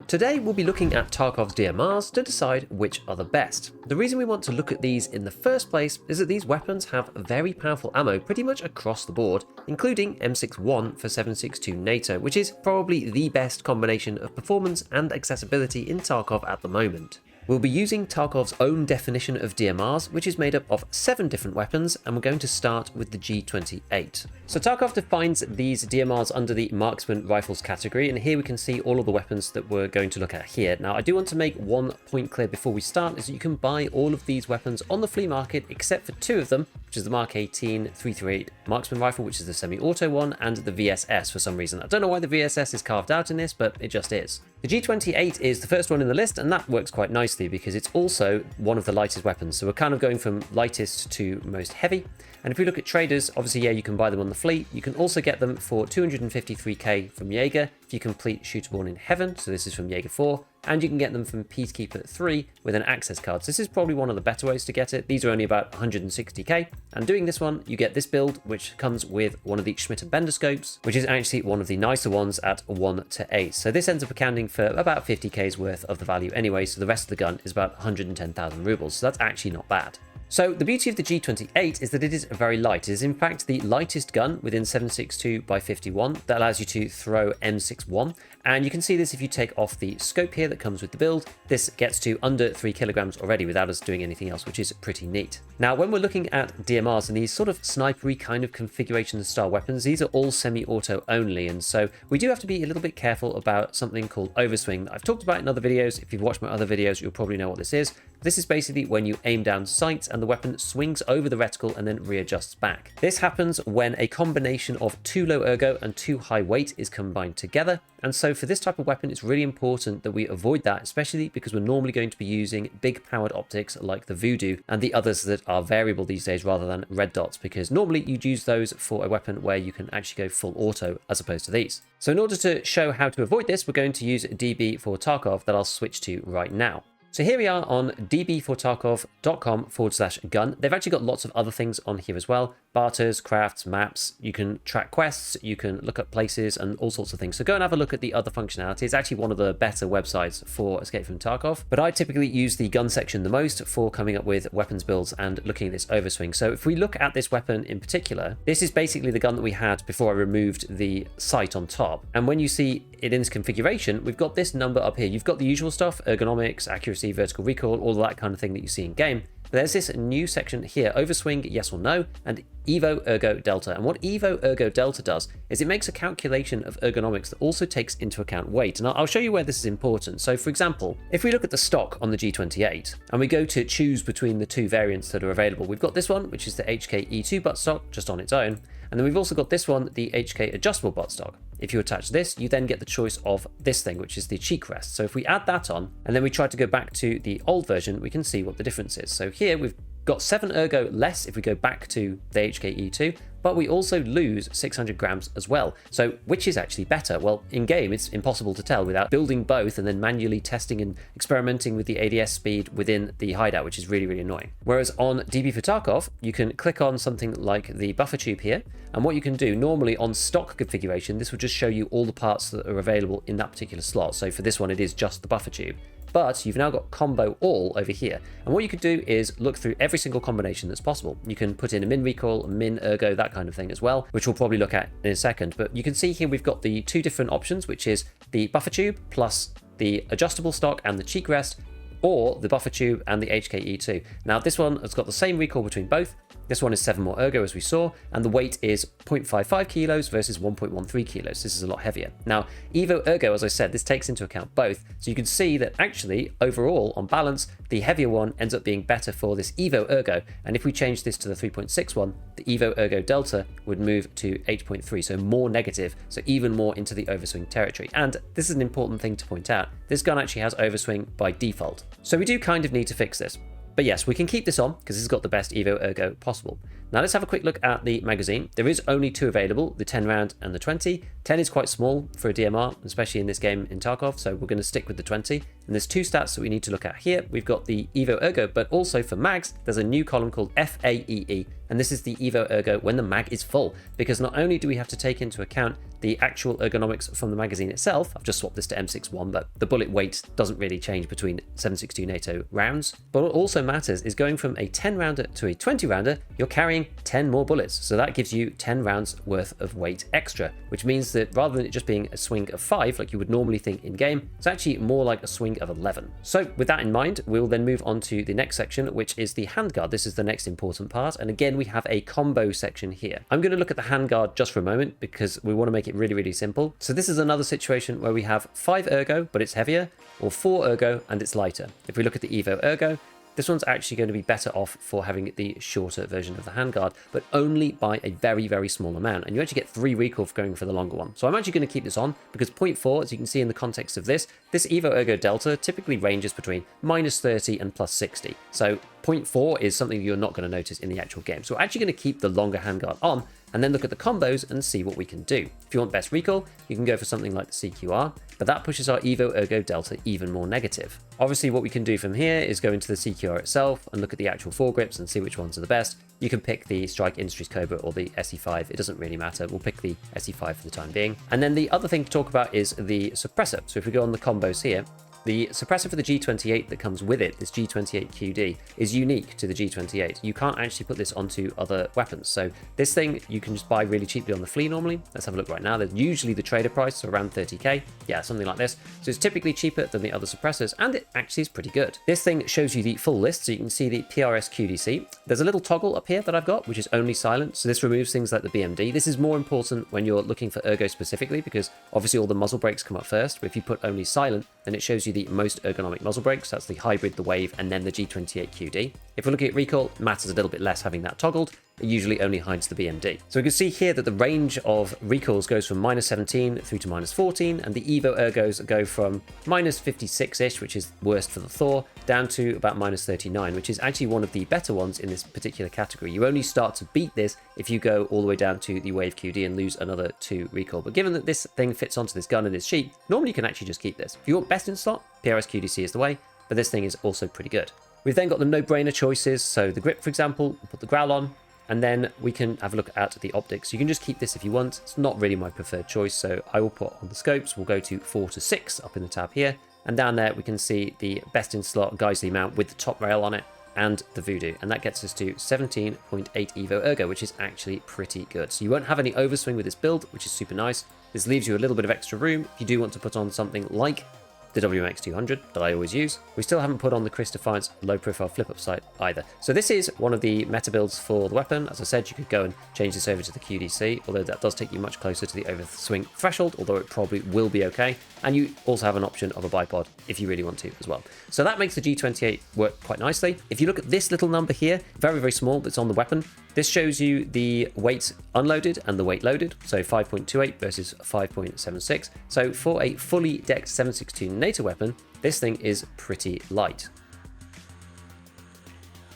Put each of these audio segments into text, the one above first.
Today we'll be looking at Tarkov's DMRs to decide which are the best. The reason we want to look at these in the first place is that these weapons have very powerful ammo pretty much across the board, including M61 for 7.62 NATO, which is probably the best combination of performance and accessibility in Tarkov at the moment. We'll be using Tarkov's own definition of DMRs, which is made up of 7 different weapons, and we're going to start with the G28. So Tarkov defines these DMRs under the Marksman rifles category, and here we can see all of the weapons that we're going to look at here. Now, I do want to make one point clear before we start, is that you can buy all of these weapons on the flea market, except for 2 of them, which is the Mark 18 338 Marksman rifle, which is the semi-auto one, and the VSS for some reason. I don't know why the VSS is carved out in this, but it just is. The G28 is the first one in the list, and that works quite nicely because it's also one of the lightest weapons. So we're kind of going from lightest to most heavy. And if we look at traders, obviously, yeah, you can buy them on the fleet. You can also get them for 253k from Jaeger if you complete Shooterborn in Heaven. So this is from Jaeger 4. And you can get them from Peacekeeper 3 with an access card. So this is probably one of the better ways to get it. These are only about 160k. And doing this one, you get this build, which comes with one of the Schmidt and Bender scopes, which is actually one of the nicer ones at 1 to 8. So this ends up accounting for about 50k's worth of the value anyway. So the rest of the gun is about 110,000 rubles. So that's actually not bad. So the beauty of the G28 is that it is very light. It is in fact the lightest gun within 7.62 by 51 that allows you to throw M61. And you can see this if you take off the scope here that comes with the build. This gets to under 3 kilograms already without us doing anything else, which is pretty neat. Now, when we're looking at DMRs and these sort of snipery kind of configuration style weapons, these are all semi-auto only. And so we do have to be a little bit careful about something called overswing that I've talked about in other videos. If you've watched my other videos, you'll probably know what this is. This is basically when you aim down sights and the weapon swings over the reticle and then readjusts back. This happens when a combination of too low ergo and too high weight is combined together. And so for this type of weapon, it's really important that we avoid that, especially because we're normally going to be using big powered optics like the Voodoo and the others that are variable these days rather than red dots, because normally you'd use those for a weapon where you can actually go full auto as opposed to these. So in order to show how to avoid this, we're going to use DB for Tarkov that I'll switch to right now. So here we are on dbfortarkov.com/gun. They've actually got lots of other things on here as well. Barters, crafts, maps, you can track quests, you can look up places and all sorts of things. So go and have a look at the other functionality. It's actually one of the better websites for Escape from Tarkov. But I typically use the gun section the most for coming up with weapons builds and looking at this overswing. So if we look at this weapon in particular, this is basically the gun that we had before I removed the sight on top. And when you see it in this configuration, we've got this number up here. You've got the usual stuff, ergonomics, accuracy, vertical recoil, all that kind of thing that you see in game. But there's this new section here, overswing, yes or no, and Evo Ergo Delta. And what Evo Ergo Delta does is it makes a calculation of ergonomics that also takes into account weight. And I'll show you where this is important. So for example, if we look at the stock on the G28 and we go to choose between the 2 variants that are available, we've got this one, which is the HK E2 buttstock just on its own. And then we've also got this one, the HK adjustable buttstock. If you attach this, you then get the choice of this thing, which is the cheek rest. So if we add that on, and then we try to go back to the old version, we can see what the difference is. So here we've got 7 ergo less if we go back to the HK E2, but we also lose 600 grams as well. So which is actually better? Well, in game, it's impossible to tell without building both and then manually testing and experimenting with the ADS speed within the hideout, which is really, really annoying. Whereas on DB for Tarkov, you can click on something like the buffer tube here. And what you can do normally on stock configuration, this will just show you all the parts that are available in that particular slot. So for this one, it is just the buffer tube. But you've now got combo all over here. And what you could do is look through every single combination that's possible. You can put in a min recoil, a min ergo, that kind of thing as well, which we'll probably look at in a second. But you can see here we've got the 2 different options, which is the buffer tube plus the adjustable stock and the cheek rest, or the buffer tube and the HK E2. Now this one has got the same recoil between both. This one is 7 more ergo as we saw, and the weight is 0.55 kilos versus 1.13 kilos. This is a lot heavier. Now, Evo Ergo, as I said, this takes into account both. So you can see that actually, overall, on balance, the heavier one ends up being better for this Evo Ergo. And if we change this to the 3.6 one, the Evo Ergo Delta would move to 8.3, so more negative, so even more into the overswing territory. And this is an important thing to point out. This gun actually has overswing by default. So we do kind of need to fix this. But yes, we can keep this on because this has got the best Evo Ergo possible. Now let's have a quick look at the magazine. There is only 2 available, the 10 round and the 20. 10 is quite small for a DMR, especially in this game in Tarkov, so we're going to stick with the 20. And there's 2 stats that we need to look at here. We've got the Evo Ergo, but also for mags, there's a new column called FAEE, and this is the Evo Ergo when the mag is full, because not only do we have to take into account the actual ergonomics from the magazine itself, I've just swapped this to M61, but the bullet weight doesn't really change between 7.62 NATO rounds, but what also matters is going from a 10 rounder to a 20 rounder, you're carrying 10 more bullets, so that gives you 10 rounds worth of weight extra, which means that rather than it just being a swing of 5 like you would normally think in game, it's actually more like a swing of 11. So with that in mind, we'll then move on to the next section, which is the handguard. This is the next important part, and again we have a combo section here. I'm going to look at the handguard just for a moment because we want to make it really simple. So this is another situation where we have 5 ergo but it's heavier, or 4 ergo and it's lighter. If we look at the Evo Ergo, this one's actually going to be better off for having the shorter version of the handguard, but only by a very small amount, and you actually get 3 recoil for going for the longer one. So I'm actually going to keep this on because 0.4, as you can see in the context of this Evo Ergo Delta typically ranges between -30 and +60. So 0.4 is something you're not going to notice in the actual game. So we're actually going to keep the longer handguard on and then look at the combos and see what we can do. If you want best recoil, you can go for something like the CQR, but that pushes our Evo Ergo Delta even more negative. Obviously, what we can do from here is go into the CQR itself and look at the actual foregrips and see which ones are the best. You can pick the Strike Industries Cobra or the SE5, it doesn't really matter. We'll pick the SE5 for the time being. And then the other thing to talk about is the suppressor. So if we go on the combos here, the suppressor for the G28 that comes with it, this G28QD, is unique to the G28. You can't actually put this onto other weapons. So this thing you can just buy really cheaply on the flea normally. Let's have a look right now. There's usually the trader price, so around 30k. Yeah, something like this. So it's typically cheaper than the other suppressors, and it actually is pretty good. This thing shows you the full list, so you can see the PRS QDC. There's a little toggle up here that I've got, which is only silent. So this removes things like the BMD. This is more important when you're looking for ergo specifically, because obviously all the muzzle brakes come up first. But if you put only silent, then it shows you the most ergonomic muzzle brakes. That's the hybrid, the wave, and then the G28QD. If we're looking at recoil, it matters a little bit less having that toggled. It usually only hides the BMD. So we can see here that the range of recoils goes from -17 through to -14, and the Evo Ergos go from -56-ish, which is worst for the Thor, down to about -39, which is actually one of the better ones in this particular category. You only start to beat this if you go all the way down to the Wave QD and lose another 2 recoil. But given that this thing fits onto this gun and is cheap, normally you can actually just keep this. If you want best in slot, PRS QDC is the way, but this thing is also pretty good. We've then got the no-brainer choices. So the grip, for example, we'll put the growl on, and then we can have a look at the optics. You can just keep this if you want. It's not really my preferred choice, so I will put on the scopes. We'll go to 4 to 6 up in the tab here, and down there we can see the best in slot Geisley mount with the top rail on it and the Voodoo, and that gets us to 17.8 Evo Ergo, which is actually pretty good. So you won't have any overswing with this build, which is super nice. This leaves you a little bit of extra room if you do want to put on something like the WMX200 that I always use. We still haven't put on the Chris Defiance low profile flip up sight either. So this is one of the meta builds for the weapon. As I said, you could go and change this over to the QDC, although that does take you much closer to the overswing threshold, although it probably will be okay. And you also have an option of a bipod if you really want to as well. So that makes the G28 work quite nicely. If you look at this little number here, very small, that's on the weapon, this shows you the weight unloaded and the weight loaded, so 5.28 versus 5.76. So for a fully decked 7.62 NATO weapon, this thing is pretty light.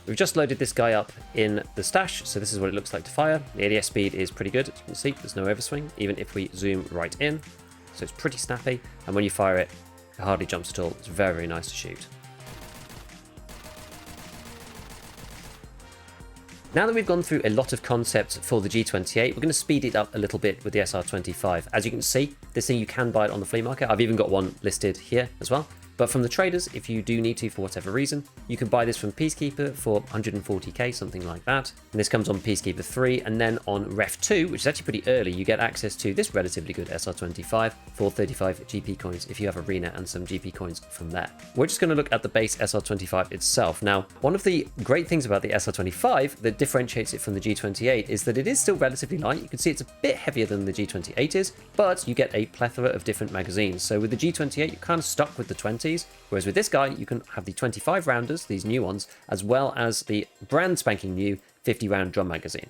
We've just loaded this guy up in the stash, so this is what it looks like to fire. The ADS speed is pretty good, as you can see, there's no overswing, even if we zoom right in. So it's pretty snappy, and when you fire it, it hardly jumps at all. It's very nice to shoot. Now that we've gone through a lot of concepts for the G28, we're going to speed it up a little bit with the SR25. As you can see, this thing you can buy it on the flea market. I've even got one listed here as well. But from the traders, if you do need to for whatever reason, you can buy this from Peacekeeper for 140k, something like that. And this comes on Peacekeeper 3, and then on Ref 2, which is actually pretty early, you get access to this relatively good SR25 for 35 GP coins if you have Arena and some GP coins from there. We're just going to look at the base SR25 itself. Now, one of the great things about the SR25 that differentiates it from the G28 is that it is still relatively light. You can see it's a bit heavier than the G28 is, but you get a plethora of different magazines. So with the G28, you're kind of stuck with the 20s, whereas with this guy, you can have the 25 rounders, these new ones, as well as the brand spanking new 50 round drum magazine.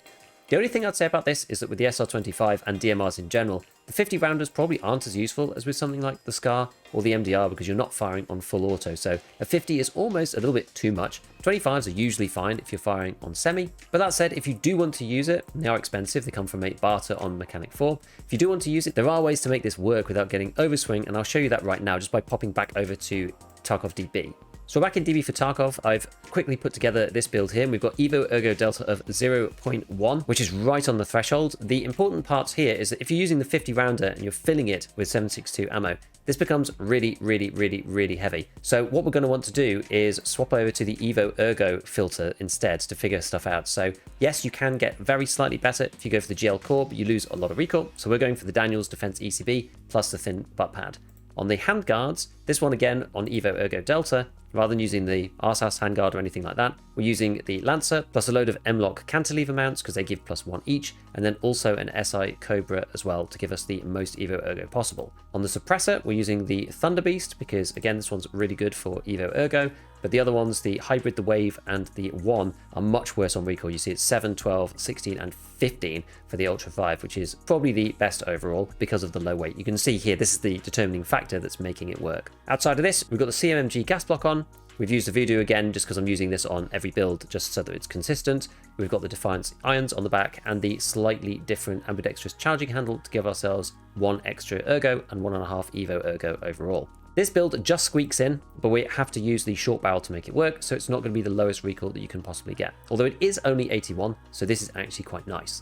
The only thing I'd say about this is that with the SR25 and DMRs in general, the 50 rounders probably aren't as useful as with something like the SCAR or the MDR because you're not firing on full auto, so a 50 is almost a little bit too much. 25s are usually fine if you're firing on semi, but that said, if you do want to use it, they are expensive, they come from a barter on Mechanic 4. If you do want to use it, there are ways to make this work without getting overswing, and I'll show you that right now just by popping back over to Tarkov DB. So back in DB for Tarkov, I've quickly put together this build here. We've got Evo Ergo Delta of 0.1, which is right on the threshold. The important parts here is that if you're using the 50 rounder and you're filling it with 7.62 ammo, this becomes really heavy. So what we're going to want to do is swap over to the Evo Ergo filter instead to figure stuff out. So yes, you can get very slightly better if you go for the GL core, but you lose a lot of recoil. So we're going for the Daniels Defense ECB plus the thin butt pad. On the handguards, this one again on Evo Ergo Delta, rather than using the RSASS handguard or anything like that, we're using the Lancer plus a load of M-Lock cantilever mounts because they give +1 each, and then also an SI Cobra as well to give us the most Evo Ergo possible. On the suppressor, we're using the Thunder Beast because again, this one's really good for Evo Ergo, but the other ones, the Hybrid, the Wave, and the One are much worse on recoil. You see it's 7, 12, 16, and 15 for the Ultra 5, which is probably the best overall because of the low weight. You can see here, this is the determining factor that's making it work. Outside of this, we've got the CMMG gas block on. We've used the Voodoo again just because I'm using this on every build just so that it's consistent. We've got the Defiance irons on the back and the slightly different ambidextrous charging handle to give ourselves 1 extra ergo and 1.5 Evo ergo overall. This build just squeaks in, but we have to use the short barrel to make it work, so it's not going to be the lowest recoil that you can possibly get. Although it is only 81, so this is actually quite nice.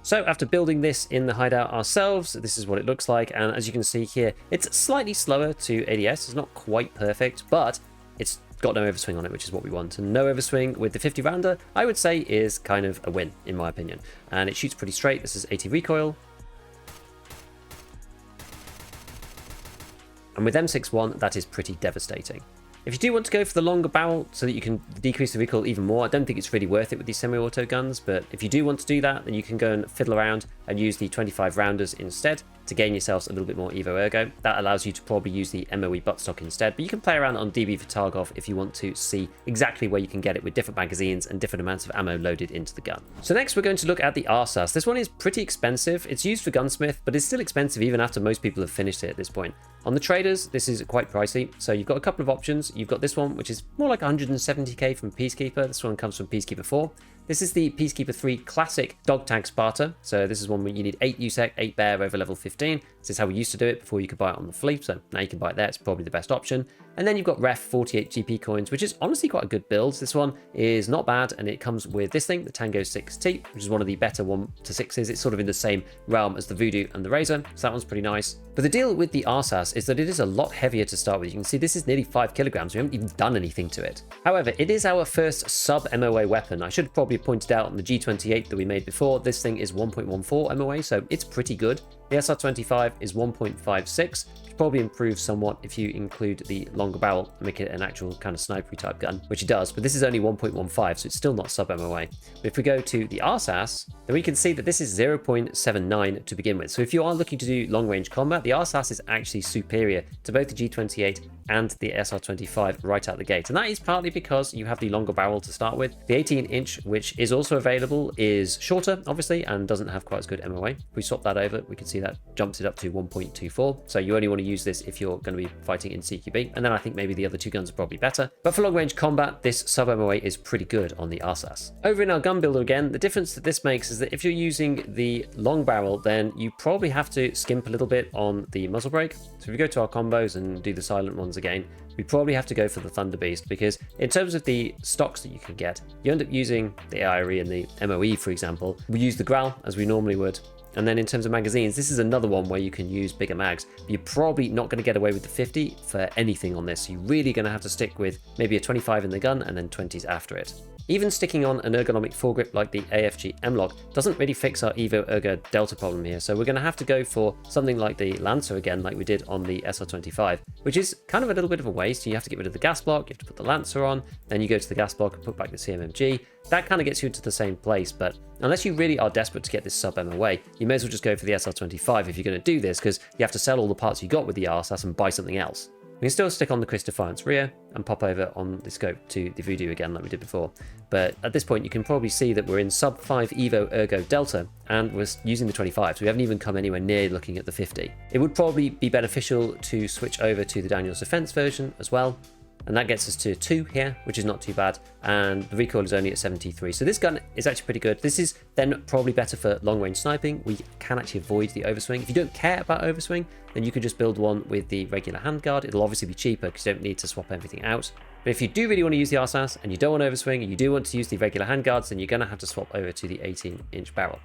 So after building this in the hideout ourselves, this is what it looks like, and as you can see here, it's slightly slower to ADS. It's not quite perfect, but it's got no overswing on it, which is what we want. And no overswing with the 50 rounder, I would say, is kind of a win, in my opinion. And it shoots pretty straight. This is 80 recoil. And with M61, that is pretty devastating. If you do want to go for the longer barrel so that you can decrease the recoil even more, I don't think it's really worth it with these semi-auto guns, but if you do want to do that, then you can go and fiddle around and use the 25 rounders instead to gain yourselves a little bit more Evo Ergo. That allows you to probably use the MOE buttstock instead, but you can play around on DB for Tarkov if you want to see exactly where you can get it with different magazines and different amounts of ammo loaded into the gun. So next we're going to look at the RSASS. This one is pretty expensive. It's used for gunsmith, but it's still expensive even after most people have finished it at this point. On the traders, this is quite pricey, so you've got a couple of options. You've got this one, which is more like 170k from Peacekeeper. This one comes from Peacekeeper 4. This is the Peacekeeper 3 Classic Dog Tag Sparta. So this is one where you need 8 USEC, 8 Bear over level 15. This is how we used to do it before you could buy it on the fleet. So now you can buy it there. It's probably the best option. And then you've got Ref 48 GP coins, which is honestly quite a good build. This one is not bad, and it comes with this thing, the Tango 6T, which is one of the better 1-to-6s. It's sort of in the same realm as the Voodoo and the Razor, so that one's pretty nice. But the deal with the RSASS is that it is a lot heavier to start with. You can see this is nearly 5 kilograms. We haven't even done anything to it. However, it is our first sub-MOA weapon. I should have probably pointed out on the G28 that we made before, this thing is 1.14 MOA, so it's pretty good. The SR25 is 1.56, which probably improves somewhat if you include the longer barrel and make it an actual kind of snipery type gun, which it does, but this is only 1.15, so it's still not sub-MOA. But if we go to the RSASS, then we can see that this is 0.79 to begin with. So if you are looking to do long-range combat, the RSASS is actually superior to both the G28 and the SR25 right out the gate. And that is partly because you have the longer barrel to start with. The 18-inch, which is also available, is shorter, obviously, and doesn't have quite as good MOA. If we swap that over, we can see that jumps it up to 1.24. So you only want to use this if you're going to be fighting in CQB. And then I think maybe the other two guns are probably better. But for long-range combat, this sub-MOA is pretty good on the RSASS. Over in our gun builder again, the difference that this makes is that if you're using the long barrel, then you probably have to skimp a little bit on the muzzle brake. So if we go to our combos and do the silent ones again, we probably have to go for the Thunder Beast, because in terms of the stocks that you can get, you end up using the AIRE and the MOE, for example. We use the Growl as we normally would. And then in terms of magazines, this is another one where you can use bigger mags. You're probably not going to get away with the 50 for anything on this. You're really going to have to stick with maybe a 25 in the gun and then 20s after it. Even sticking on an ergonomic foregrip like the AFG M-Lock doesn't really fix our Evo Ergo Delta problem here, so we're going to have to go for something like the Lancer again, like we did on the SR25, which is kind of a little bit of a waste. You have to get rid of the gas block, you have to put the Lancer on, then you go to the gas block and put back the CMMG. That kind of gets you to the same place, but unless you really are desperate to get this sub-MOA, you may as well just go for the SR25 if you're going to do this, because you have to sell all the parts you got with the RSASS and buy something else. We can still stick on the Chris Defiance rear and pop over on the scope to the Voodoo again like we did before. But at this point you can probably see that we're in sub 5 Evo Ergo Delta and we're using the 25, so we haven't even come anywhere near looking at the 50. It would probably be beneficial to switch over to the Daniels Defense version as well. And that gets us to 2 here, which is not too bad. And the recoil is only at 73. So this gun is actually pretty good. This is then probably better for long range sniping. We can actually avoid the overswing. If you don't care about overswing, then you could just build one with the regular handguard. It'll obviously be cheaper because you don't need to swap everything out. But if you do really want to use the RSASS and you don't want overswing and you do want to use the regular handguards, then you're going to have to swap over to the 18-inch barrel.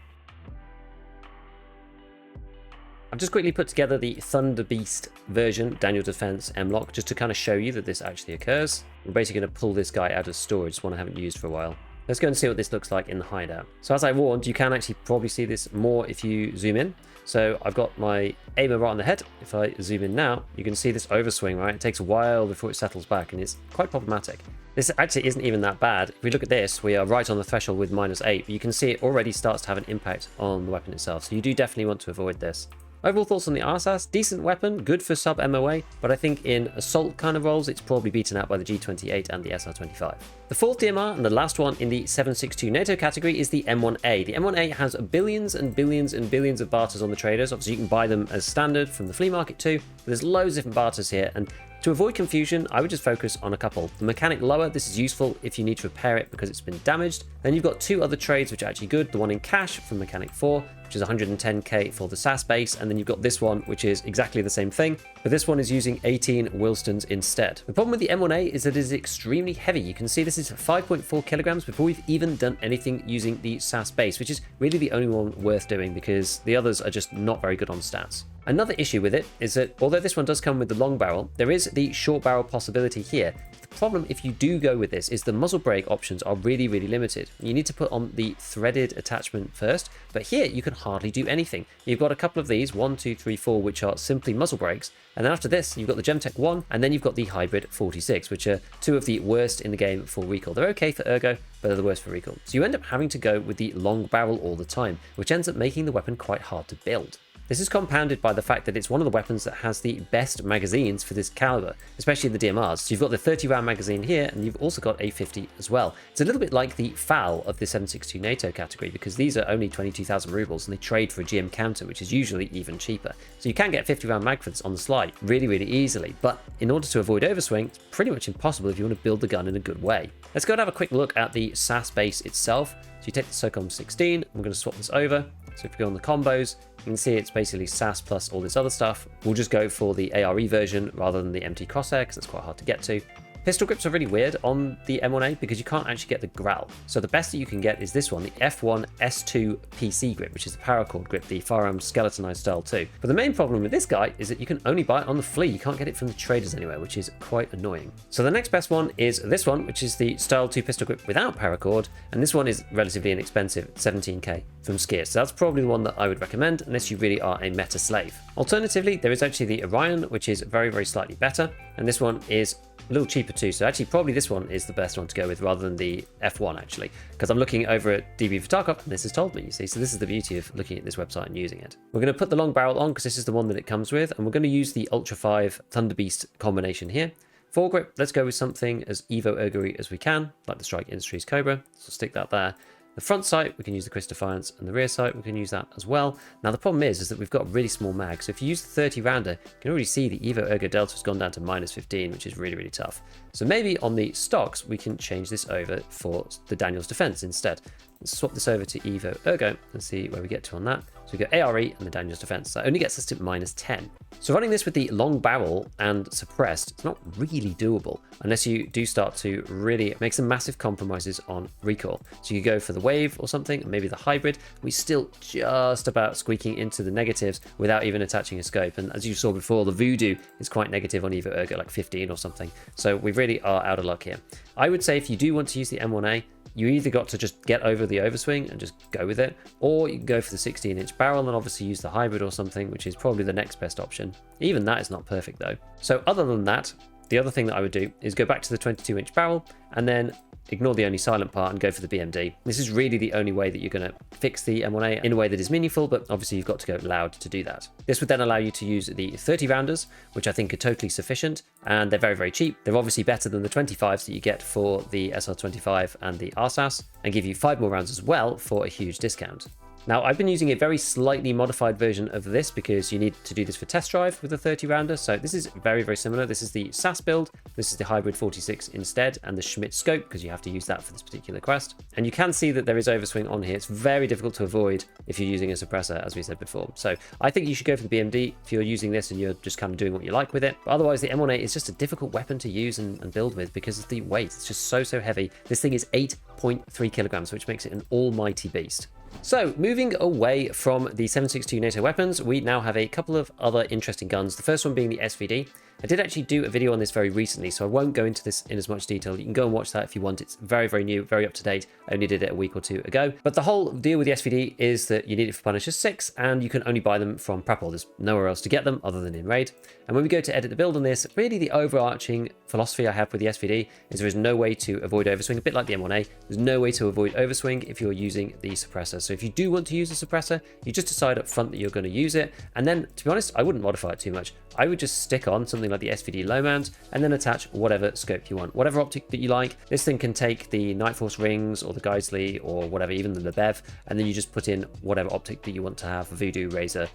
I've just quickly put together the Thunder Beast version, Daniel Defense M-Lock, just to kind of show you that this actually occurs. We're basically going to pull this guy out of storage, one I haven't used for a while. Let's go and see what this looks like in the hideout. So as I warned, you can actually probably see this more if you zoom in. So I've got my aimer right on the head. If I zoom in now, you can see this overswing, right? It takes a while before it settles back and it's quite problematic. This actually isn't even that bad. If we look at this, we are right on the threshold with -8, but you can see it already starts to have an impact on the weapon itself. So you do definitely want to avoid this. Overall thoughts on the RSASS, decent weapon, good for sub MOA, but I think in assault kind of roles, it's probably beaten out by the G28 and the SR25. The fourth DMR and the last one in the 7.62 NATO category is the M1A. The M1A has billions and billions and billions of barters on the traders. Obviously you can buy them as standard from the flea market too, but there's loads of different barters here, and to avoid confusion, I would just focus on a couple. The mechanic lower, this is useful if you need to repair it because it's been damaged. Then you've got 2 other trades which are actually good. The one in cash from mechanic 4, which is 110k for the SASS base, and then you've got this one which is exactly the same thing, but this one is using 18 Wilstons instead. The problem with the M1A is that it is extremely heavy. You can see this is 5.4 kilograms before we've even done anything using the SASS base, which is really the only one worth doing because the others are just not very good on stats. Another issue with it is that although this one does come with the long barrel, there is the short barrel possibility here. The problem if you do go with this is the muzzle brake options are really limited. You need to put on the threaded attachment first, but here you can hardly do anything. You've got a couple of these, 1, 2, 3, 4, which are simply muzzle brakes, and then after this you've got the Gemtech 1, and then you've got the Hybrid 46, which are 2 of the worst in the game for recoil. They're okay for ergo, but they're the worst for recoil. So you end up having to go with the long barrel all the time, which ends up making the weapon quite hard to build. This is compounded by the fact that it's one of the weapons that has the best magazines for this caliber, especially the DMRs. So you've got the 30 round magazine here, and you've also got a 50 as well. It's a little bit like the FAL of the 7.62 NATO category, because these are only 22,000 rubles and they trade for a GM counter, which is usually even cheaper. So you can get 50 round mag for this on the slide really easily, but in order to avoid overswing, it's pretty much impossible if you want to build the gun in a good way. Let's go and have a quick look at the SASS base itself. So you take the SOCOM 16, I'm going to swap this over. So if we go on the combos, you can see it's basically SASS plus all this other stuff. We'll just go for the ARE version rather than the MT crosshair because it's quite hard to get to. Pistol grips are really weird on the M1A because you can't actually get the growl. So the best that you can get is this one, the F1 S2 PC grip, which is the paracord grip, the firearm skeletonized style too. But the main problem with this guy is that you can only buy it on the flea. You can't get it from the traders anywhere, which is quite annoying. So the next best one is this one, which is the Style 2 pistol grip without paracord. And this one is relatively inexpensive, 17k from Skier. So that's probably the one that I would recommend unless you really are a meta slave. Alternatively, there is actually the Orion, which is very slightly better. And this one is a little cheaper too, so actually probably this one is the best one to go with rather than the F1 actually, because I'm looking over at DB for Tarkov and this has told me, you see, so this is the beauty of looking at this website and using it. We're going to put the long barrel on because this is the one that it comes with, and we're going to use the Ultra 5 Thunder Beast combination here. Foregrip, let's go with something as Evo Ergery as we can, like the Strike Industries Cobra, so stick that there. The front sight, we can use the Chris Defiance, and the rear sight, we can use that as well. Now the problem is that we've got a really small mag, so if you use the 30 rounder, you can already see the Evo Ergo Delta has gone down to -15, which is really tough. So maybe on the stocks, we can change this over for the Daniels Defense instead. Let's swap this over to Evo Ergo and see where we get to on that. So we go ARE and the Daniels Defense. That only gets us to -10. So running this with the long barrel and suppressed, it's not really doable unless you do start to really make some massive compromises on recoil. So you go for the wave or something, maybe the hybrid. We're still just about squeaking into the negatives without even attaching a scope. And as you saw before, the Voodoo is quite negative on Evo Ergo, like 15 or something. So we really are out of luck here. I would say if you do want to use the M1A, you either got to just get over the overswing and just go with it, or you can go for the 16-inch barrel and obviously use the hybrid or something, which is probably the next best option. Even that is not perfect though. So other than that, the other thing that I would do is go back to the 22-inch barrel and then ignore the only silent part and go for the BMD. This is really the only way that you're going to fix the M1A in a way that is meaningful, but obviously you've got to go loud to do that. This would then allow you to use the 30 rounders, which I think are totally sufficient, and they're very, very cheap. They're obviously better than the 25s that you get for the SR25 and the RSASS, and give you 5 more rounds as well for a huge discount. Now, I've been using a very slightly modified version of this because you need to do this for test drive with a 30 rounder. So this is very, very similar. This is the ScavTalk build. This is the hybrid 46 instead, and the Schmidt scope, because you have to use that for this particular quest. And you can see that there is overswing on here. It's very difficult to avoid if you're using a suppressor, as we said before. So I think you should go for the BMD if you're using this and you're just kind of doing what you like with it. But otherwise, the M1A is just a difficult weapon to use and build with because of the weight. It's just so heavy. This thing is 8.3 kilograms, which makes it an almighty beast. So, moving away from the 7.62 NATO weapons, we now have a couple of other interesting guns. The first one being the SVD. I did actually do a video on this very recently, so I won't go into this in as much detail. You can go and watch that if you want. It's very, very new, very up to date. I only did it a week or two ago. But the whole deal with the SVD is that you need it for Punisher 6, and you can only buy them from Prepol. There's nowhere else to get them other than in Raid. And when we go to edit the build on this, really the overarching philosophy I have with the SVD is there is no way to avoid overswing, a bit like the M1A. There's no way to avoid overswing if you're using the suppressor. So if you do want to use a suppressor, you just decide up front that you're going to use it. And then, to be honest, I wouldn't modify it too much. I would just stick on something like the SVD low mount and then attach whatever scope you want, whatever optic that you like. This thing can take the Night Force rings or the Geisley or whatever, even the Lebev, and then you just put in whatever optic that you want to have, Voodoo, Razor,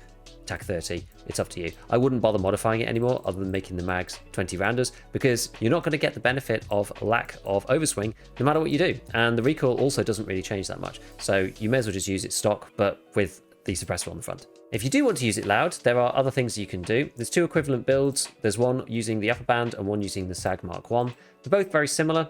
TAC 30, it's up to you. I wouldn't bother modifying it anymore other than making the mags 20 rounders because you're not going to get the benefit of lack of overswing no matter what you do. And the recoil also doesn't really change that much. So you may as well just use it stock, but with the suppressor on the front. If you do want to use it loud, there are other things you can do. There's 2 equivalent builds. There's one using the upper band and one using the SAG Mark 1. They're both very similar.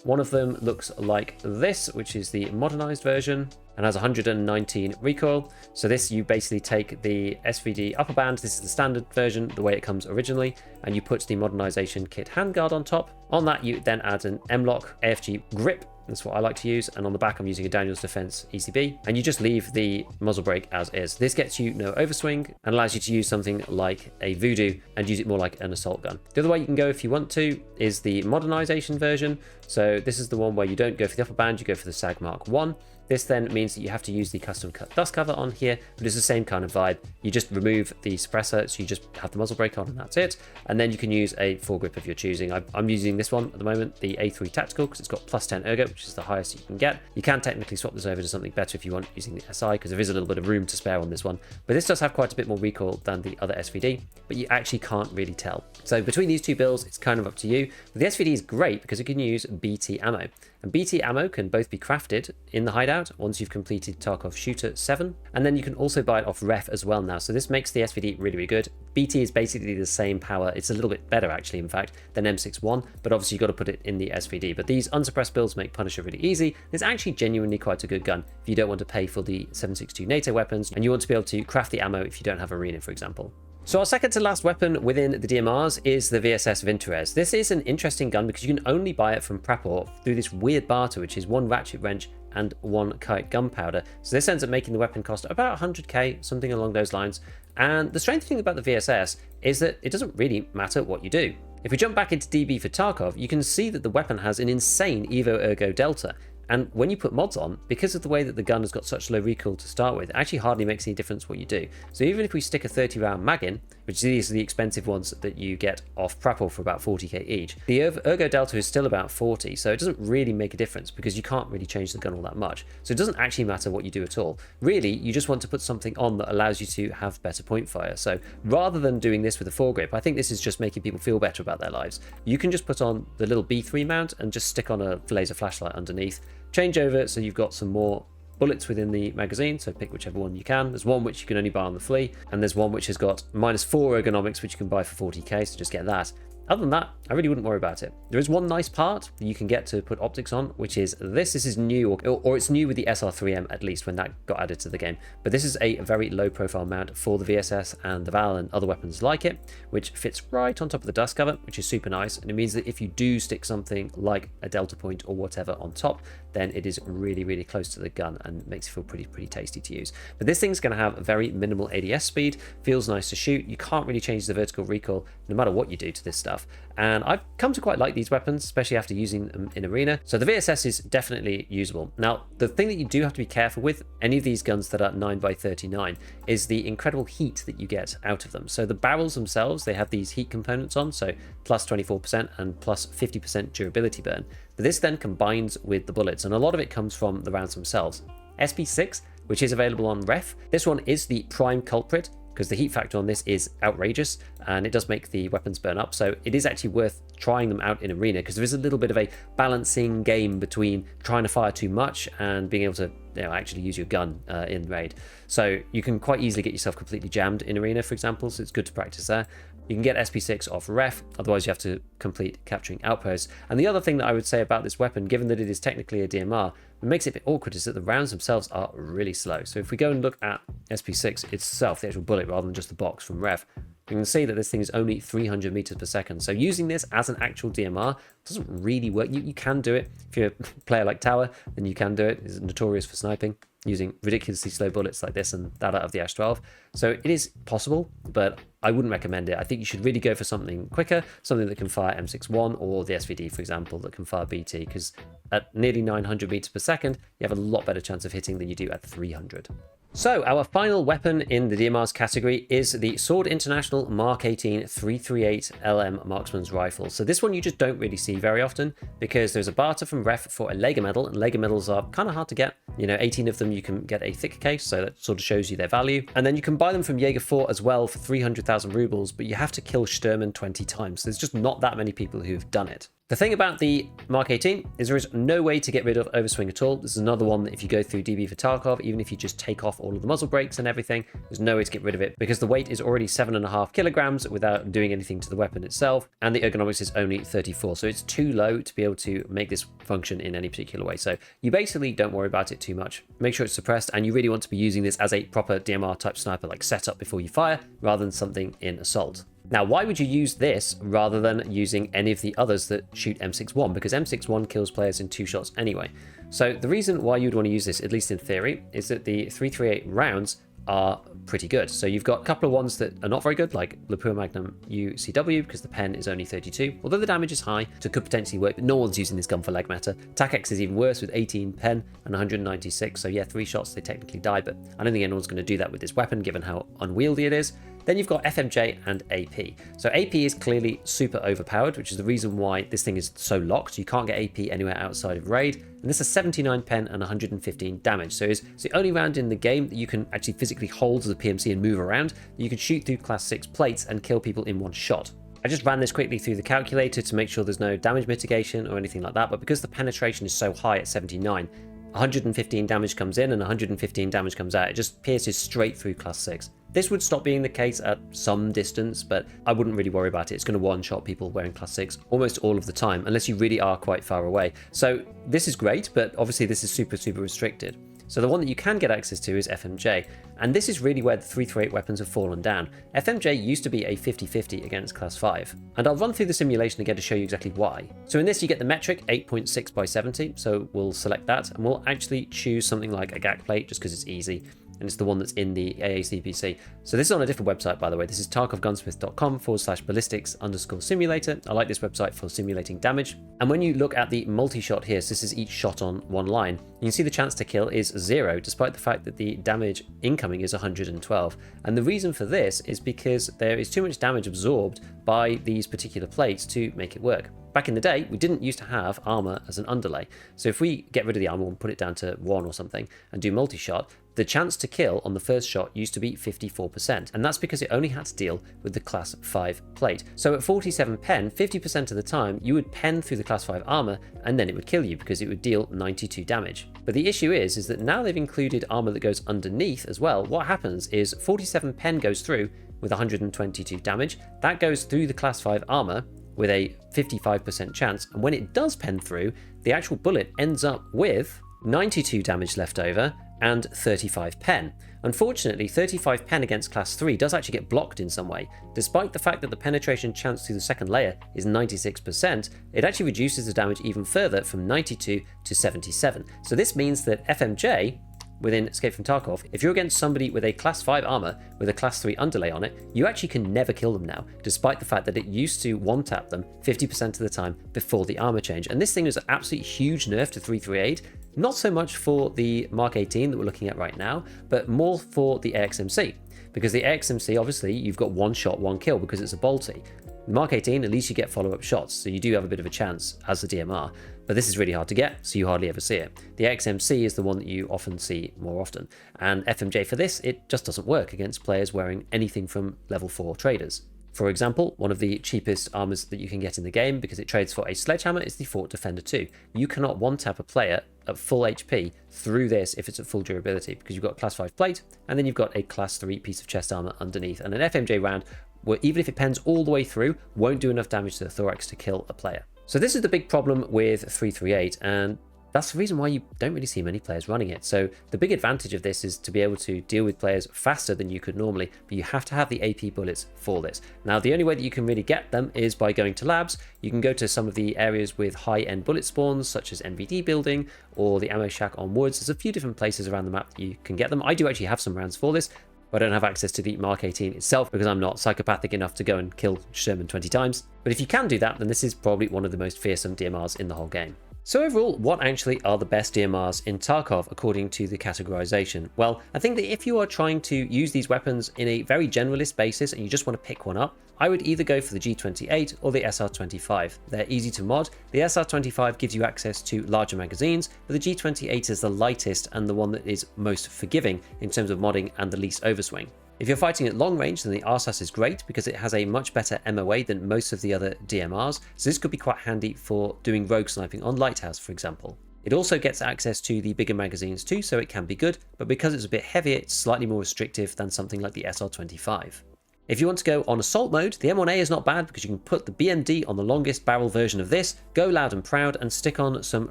One of them looks like this, which is the modernized version and has 119 recoil. So this, you basically take the SVD upper band, this is the standard version, the way it comes originally, and you put the modernization kit handguard on top. On that, you then add an M-Lock AFG grip. That's what I like to use, and on the back I'm using a Daniel's Defense ECB, and you just leave the muzzle brake as is. This gets you no overswing and allows you to use something like a Voodoo and use it more like an assault gun. The other way you can go if you want to is the modernization version. So this is the one where you don't go for the upper band, you go for the SAG Mark 1. This then means that you have to use the custom cut dust cover on here, but it's the same kind of vibe. You just remove the suppressor, so you just have the muzzle brake on and that's it. And then you can use a foregrip of your choosing. I'm using this one at the moment, the A3 Tactical, because it's got plus 10 ergo, which is the highest you can get. You can technically swap this over to something better if you want using the SI, because there is a little bit of room to spare on this one. But this does have quite a bit more recoil than the other SVD, but you actually can't really tell. So between these two builds, it's kind of up to you. But the SVD is great because it can use BT ammo. And BT ammo can both be crafted in the hideout once you've completed Tarkov Shooter 7, and then you can also buy it off ref as well now. So this makes the SVD really, really good. BT is basically the same power. It's a little bit better actually, in fact, than M61, but obviously you've got to put it in the SVD. But these unsuppressed builds make Punisher really easy. It's actually genuinely quite a good gun if you don't want to pay for the 7.62 NATO weapons and you want to be able to craft the ammo if you don't have Arena, for example. So our second to last weapon within the DMRs is the VSS Vintorez. This is an interesting gun because you can only buy it from Prepor through this weird barter, which is 1 ratchet wrench and 1 kite gunpowder. So this ends up making the weapon cost about 100k, something along those lines. And the strange thing about the VSS is that it doesn't really matter what you do. If we jump back into DB for Tarkov, you can see that the weapon has an insane Evo Ergo Delta. And when you put mods on, because of the way that the gun has got such low recoil to start with, it actually hardly makes any difference what you do. So even if we stick a 30 round mag in, which these are the expensive ones that you get off Prepol for about 40k each, the Ergo Delta is still about 40, so it doesn't really make a difference because you can't really change the gun all that much. So it doesn't actually matter what you do at all. Really, you just want to put something on that allows you to have better point fire. So rather than doing this with a foregrip, I think this is just making people feel better about their lives. You can just put on the little B3 mount and just stick on a laser flashlight underneath. Change over so you've got some more bullets within the magazine, so pick whichever one you can. There's one which you can only buy on the flea, and there's one which has got -4 ergonomics, which you can buy for 40k, so just get that. Other than that, I really wouldn't worry about it. There is one nice part that you can get to put optics on, which is this. This is new, or it's new with the SR3M at least, when that got added to the game. But this is a very low profile mount for the VSS and the Val and other weapons like it, which fits right on top of the dust cover, which is super nice. And it means that if you do stick something like a Delta Point or whatever on top, then it is really, really close to the gun and makes it feel pretty tasty to use. But this thing's going to have very minimal ADS speed, feels nice to shoot. You can't really change the vertical recoil no matter what you do to this stuff. stuff. And I've come to quite like these weapons, especially after using them in arena. So the RSASS is definitely usable. Now, the thing that you do have to be careful with any of these guns that are 9x39 is the incredible heat that you get out of them. So the barrels themselves, they have these heat components on, so plus 24% and plus 50% durability burn. But this then combines with the bullets, and a lot of it comes from the rounds themselves. SP6, which is available on ref, this one is the prime culprit, because the heat factor on this is outrageous and it does make the weapons burn up. So it is actually worth trying them out in arena, because there is a little bit of a balancing game between trying to fire too much and being able to actually use your gun in raid. So you can quite easily get yourself completely jammed in arena, for example, so it's good to practice there. You can get SP6 off ref, otherwise you have to complete capturing outposts. And the other thing that I would say about this weapon, given that it is technically a DMR, what makes it a bit awkward is that the rounds themselves are really slow. So if we go and look at SP6 itself, the actual bullet, rather than just the box from ref, you can see that this thing is only 300 meters per second. So using this as an actual DMR doesn't really work. You can do it. If you're a player like Tower, then you can do it. It's notorious for sniping, using ridiculously slow bullets like this and that out of the Ash 12. So it is possible, but I wouldn't recommend it. I think you should really go for something quicker, something that can fire M61 or the SVD, for example, that can fire BT, because at nearly 900 meters per second, you have a lot better chance of hitting than you do at 300. So our final weapon in the DMR's category is the Sword International Mark 18 338 LM Marksman's Rifle. So this one you just don't really see very often, because there's a barter from ref for a Lega medal, and Lega medals are kind of hard to get. 18 of them you can get a thick case, so that sort of shows you their value. And then you can buy them from Jaeger 4 as well for 300,000 rubles, but you have to kill Sturman 20 times. There's just not that many people who've done it. The thing about the Mark 18 is there is no way to get rid of overswing at all. This is another one that if you go through DB for Tarkov, even if you just take off all of the muzzle brakes and everything, there's no way to get rid of it, because the weight is already 7.5 kilograms without doing anything to the weapon itself, and the ergonomics is only 34. So it's too low to be able to make this function in any particular way. So you basically don't worry about it too much. Make sure it's suppressed, and you really want to be using this as a proper DMR type sniper, like setup before you fire, rather than something in assault. Now, why would you use this rather than using any of the others that shoot M61? Because M61 kills players in 2 shots anyway. So the reason why you'd want to use this, at least in theory, is that the 338 rounds are pretty good. So you've got a couple of ones that are not very good, like Lapua Magnum UCW, because the pen is only 32. Although the damage is high, so it could potentially work, but no one's using this gun for leg matter. TACX is even worse with 18 pen and 196. So yeah, 3 shots, they technically die, but I don't think anyone's going to do that with this weapon, given how unwieldy it is. Then you've got FMJ and AP. So AP is clearly super overpowered, which is the reason why this thing is so locked. You can't get AP anywhere outside of raid. And this is 79 pen and 115 damage. So it's the only round in the game that you can actually physically hold as a PMC and move around. You can shoot through class 6 plates and kill people in 1 shot. I just ran this quickly through the calculator to make sure there's no damage mitigation or anything like that. But because the penetration is so high at 79, 115 damage comes in and 115 damage comes out. It just pierces straight through class 6. This would stop being the case at some distance, but I wouldn't really worry about it. It's going to one-shot people wearing class 6 almost all of the time, unless you really are quite far away. So this is great, but obviously this is super, super restricted. So the one that you can get access to is FMJ, and this is really where the 338 weapons have fallen down. FMJ used to be a 50-50 against class 5, and I'll run through the simulation again to show you exactly why. So in this you get the metric 8.6 by 70, so we'll select that, and we'll actually choose something like a GAC plate just because it's easy. And it's the one that's in the AACPC. So this is on a different website, by the way. This is tarkovgunsmith.com/ballistics_simulator. I like this website for simulating damage. And when you look at the multi-shot here, so this is each shot on 1 line, you can see the chance to kill is 0, despite the fact that the damage incoming is 112. And the reason for this is because there is too much damage absorbed by these particular plates to make it work. Back in the day, we didn't used to have armor as an underlay. So if we get rid of the armor and put it down to 1 or something and do multi-shot, the chance to kill on the first shot used to be 54%, and that's because it only had to deal with the class 5 plate. So at 47 pen, 50% of the time, you would pen through the class 5 armor, and then it would kill you because it would deal 92 damage. But the issue is that now they've included armor that goes underneath as well. What happens is 47 pen goes through with 122 damage. That goes through the class 5 armor with a 55% chance, and when it does pen through, the actual bullet ends up with 92 damage left over and 35 pen. Unfortunately, 35 pen against class 3 does actually get blocked in some way. Despite the fact that the penetration chance through the second layer is 96%, it actually reduces the damage even further from 92 to 77. So this means that FMJ within Escape from Tarkov, if you're against somebody with a class 5 armor with a class 3 underlay on it, you actually can never kill them now, despite the fact that it used to one-tap them 50% of the time before the armor change. And this thing is an absolutely huge nerf to 338, not so much for the Mark 18 that we're looking at right now, but more for the AXMC. Because the AXMC, obviously, you've got one shot, one kill because it's a bolty. The Mark 18, at least you get follow-up shots, so you do have a bit of a chance as the DMR, but this is really hard to get, so you hardly ever see it. The XMC is the one that you often see more often, and FMJ for this, it just doesn't work against players wearing anything from level 4 traders. For example, one of the cheapest armors that you can get in the game, because it trades for a sledgehammer, is the Fort Defender 2. You cannot one-tap a player at full HP through this if it's at full durability, because you've got a class 5 plate, and then you've got a class 3 piece of chest armor underneath, and an FMJ round, where even if it pens all the way through, won't do enough damage to the thorax to kill a player. So this is the big problem with 338, and that's the reason why you don't really see many players running it. So the big advantage of this is to be able to deal with players faster than you could normally, but you have to have the AP bullets for this. Now, the only way that you can really get them is by going to labs. You can go to some of the areas with high-end bullet spawns, such as NVD building or the ammo shack on woods. There's a few different places around the map that you can get them. I do actually have some rounds for this, but I don't have access to the Mark 18 itself because I'm not psychopathic enough to go and kill Sherman 20 times. But if you can do that, then this is probably one of the most fearsome DMRs in the whole game. So overall, what actually are the best DMRs in Tarkov according to the categorization? Well, I think that if you are trying to use these weapons in a very generalist basis and you just want to pick one up, I would either go for the G28 or the SR25. They're easy to mod. The SR25 gives you access to larger magazines, but the G28 is the lightest and the one that is most forgiving in terms of modding and the least overswing. If you're fighting at long range, then the RSASS is great because it has a much better MOA than most of the other DMRs, so this could be quite handy for doing rogue sniping on Lighthouse, for example. It also gets access to the bigger magazines too, so it can be good, but because it's a bit heavier, it's slightly more restrictive than something like the SR25. If you want to go on assault mode, the M1A is not bad because you can put the BMD on the longest barrel version of this, go loud and proud, and stick on some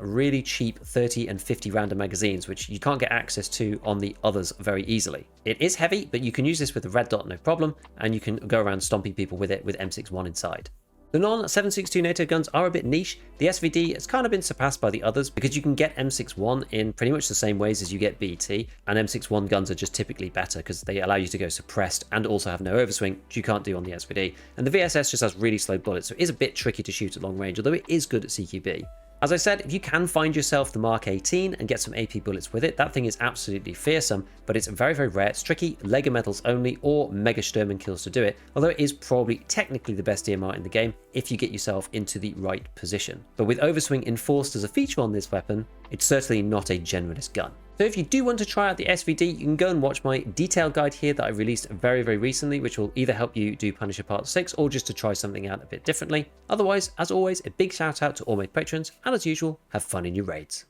really cheap 30 and 50 rounder magazines, which you can't get access to on the others very easily. It is heavy, but you can use this with the red dot no problem, and you can go around stomping people with it with M61 inside. The non-7.62 NATO guns are a bit niche. The SVD has kind of been surpassed by the others because you can get M61 in pretty much the same ways as you get BT, and M61 guns are just typically better because they allow you to go suppressed and also have no overswing, which you can't do on the SVD. And the VSS just has really slow bullets, so it is a bit tricky to shoot at long range, although it is good at CQB. As I said, if you can find yourself the Mark 18 and get some AP bullets with it, that thing is absolutely fearsome, but it's very, very rare. It's tricky, Lego medals only, or Mega Sturman kills to do it, although it is probably technically the best DMR in the game if you get yourself into the right position. But with overswing enforced as a feature on this weapon, it's certainly not a generalist gun. So if you do want to try out the SVD, you can go and watch my detailed guide here that I released very, very recently, which will either help you do Punisher Part 6 or just to try something out a bit differently. Otherwise, as always, a big shout out to all my patrons, and as usual, have fun in your raids.